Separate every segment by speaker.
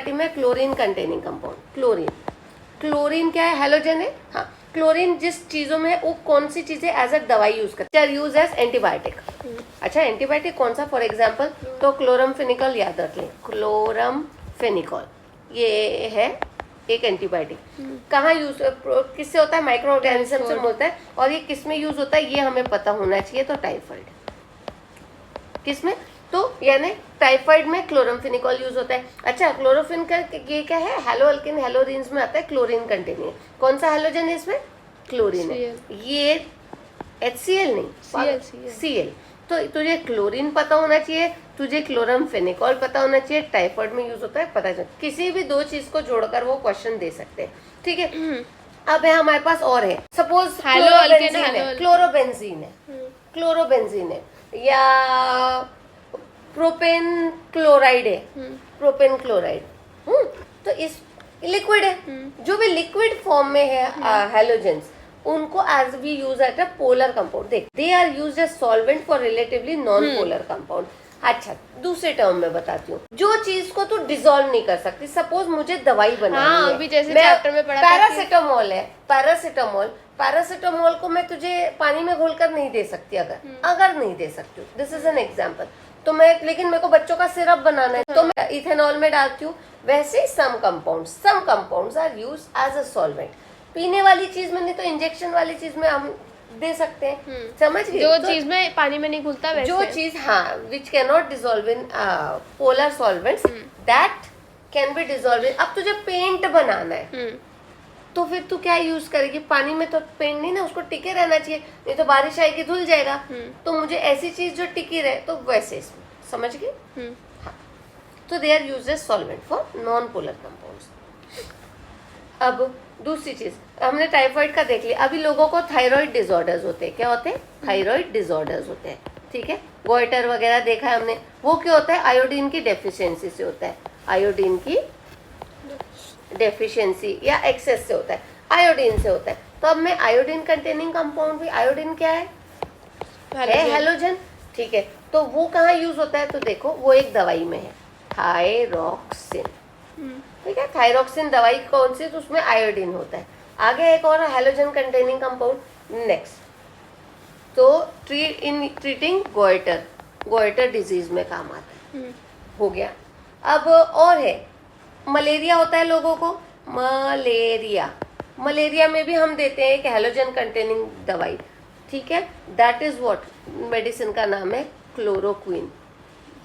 Speaker 1: में chlorine containing compound, chlorine क्या है, हैलोजन है। हाँ, क्लोरीन जिस चीजों में वो कौन सी चीजें एज अ दवाई यूज करते हैं, यूज एज एंटीबायोटिक। अच्छा, एंटीबायोटिक कौन सा, फॉर एग्जांपल तो क्लोरमफेनिकॉल याद रख लें, क्लोरमफेनिकॉल ये है एक एंटीबायोटिक। कहाँ यूज, किससे होता है, माइक्रो ऑर्गेनिज्म से होता है। और ये किस में यूज होता है ये हमें पता होना चाहिए। तो टाइफाइड किस में, तो यानी टाइफाइड में क्लोरमफेनिकॉल यूज होता है। अच्छा, क्लोरोफिन का ये क्या है, हेलो अल्किन हेलोरिन्स में आता है, क्लोरीन कंटेनिंग। कौन सा हेलोजन है इसमें, क्लोरीन है। ये HCl नहीं, Cl। तो तुझे क्लोरीन पता होना चाहिए, तुझे क्लोरमफेनिकॉल पता होना चाहिए, टाइफाइड में यूज होता है पता चाहिए। किसी भी दो चीज को जोड़कर वो क्वेश्चन दे सकते हैं, ठीक है। अब है हमारे पास और है, सपोज क्लोरोबेंजीन है या प्रोपेन क्लोराइड है, प्रोपेन क्लोराइड। तो इस लिक्विड है, जो भी लिक्विड फॉर्म में है हेलोजेंस, उनको as we use at a polar compound. देख, they are used as solvent for relatively non polar compound. अच्छा, दूसरे टर्म में बताती हूँ, जो चीज को तू डिसॉल्व नहीं कर सकती, सपोज मुझे दवाई बनानी है,
Speaker 2: अभी जैसे चैप्टर में पढ़ा
Speaker 1: पैरासिटामोल है, पैरासिटामोल को मैं तुझे पानी में घोलकर नहीं दे सकती, अगर नहीं दे सकती, दिस इज एन एग्जाम्पल। तो मैं, लेकिन मेरे को बच्चों का सिरप बनाना है, तो मैं इथेनॉल में डालती हूँ। वैसे some compounds are used as a solvent. पीने वाली चीज में नहीं तो इंजेक्शन वाली चीज में हम दे सकते हैं, समझ गए।
Speaker 2: जो चीज में पानी में नहीं घुलता वैसे,
Speaker 1: जो चीज, हाँ, which can not dissolve in polar solvents, that can be dissolve in. अब तुझे पेंट बनाना है, तो फिर तू क्या यूज करेगी, पानी में तो पेंट नहीं ना, उसको टिके रहना चाहिए, नहीं तो बारिश आएगी धुल जाएगा। तो मुझे ऐसी चीज जो टिकी रहे, तो वैसे इसमें, समझ गए। हाँ, तो they are used as solvent for non polar compounds. अब दूसरी चीज, हमने टाइफाइड का देख लिया। अभी लोगों को थायराइड डिसऑर्डर्स होते हैं, क्या होते हैं, थायराइड डिसऑर्डर्स होते हैं, ठीक है। गोइटर वगैरह देखा है हमने, वो क्या होता है, आयोडीन की डेफिशिएंसी से होता है, आयोडीन की डेफिशिएंसी या एक्सेस से होता है, आयोडीन से होता है। तो अब मैं आयोडीन कंटेनिंग कंपाउंड भी, आयोडीन क्या है हेलोजन, ठीक है। तो वो कहाँ यूज होता है, तो देखो वो एक दवाई में है, थायरॉक्सिन, ठीक है। थायरॉक्सिन दवाई कौन सी, तो उसमें आयोडीन होता है। आगे एक और हेलोजन कंटेनिंग कंपाउंड नेक्स्ट, तो ट्रीटिंग गोइटर डिजीज में काम आता है, हो गया। अब और है, मलेरिया होता है लोगों को, मलेरिया में भी हम देते हैं एक हेलोजन कंटेनिंग दवाई, ठीक है। दैट इज व्हाट, मेडिसिन का नाम है क्लोरोक्विन।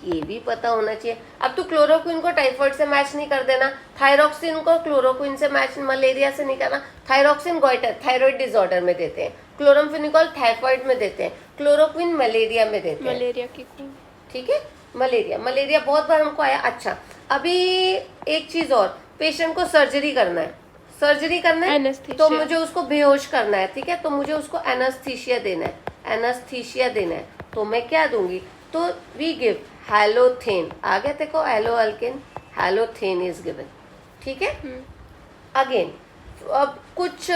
Speaker 1: ये भी पता होना चाहिए। अब तू क्लोरोक्विन को टाइफाइड से मैच नहीं कर देना, थायरॉक्सिन को क्लोरोक्विन से मैच, मलेरिया से नहीं करना। थायरॉक्सिन गोइटर थायराइड डिसऑर्डर में देते हैं, क्लोरमफेनिकॉल टाइफाइड में देते हैं, क्लोरोक्विन मलेरिया में देते हैं,
Speaker 2: मलेरिया की,
Speaker 1: ठीक है। मलेरिया बहुत बार हमको आया। अच्छा, अभी एक चीज और, पेशेंट को सर्जरी करना है, तो मुझे उसको बेहोश करना है, ठीक है। तो मुझे उसको एनेस्थीसिया देना है, तो मैं क्या दूंगी, तो वी गिव हैलोथेन। आ गया देखो, हेलो अल्किन, हैलोथेन इज गिवन, ठीक है। अगेन, अब कुछ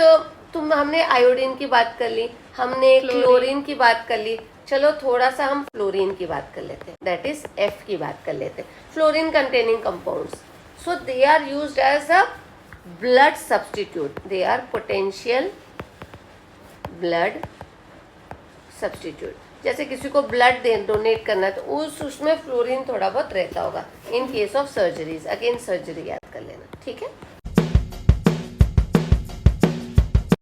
Speaker 1: हमने आयोडीन की बात कर ली, हमने क्लोरीन की बात कर ली, चलो थोड़ा सा हम फ्लोरीन की बात कर लेते हैं, दैट इज F की बात कर लेते हैं। Fluorine containing compounds, so they are used as a blood substitute, they are potential blood substitute. जैसे किसी को ब्लड डोनेट करना है, तो उसमें फ्लोरीन थोड़ा बहुत रहता होगा in case of surgeries. Again surgery याद कर लेना, ठीक है।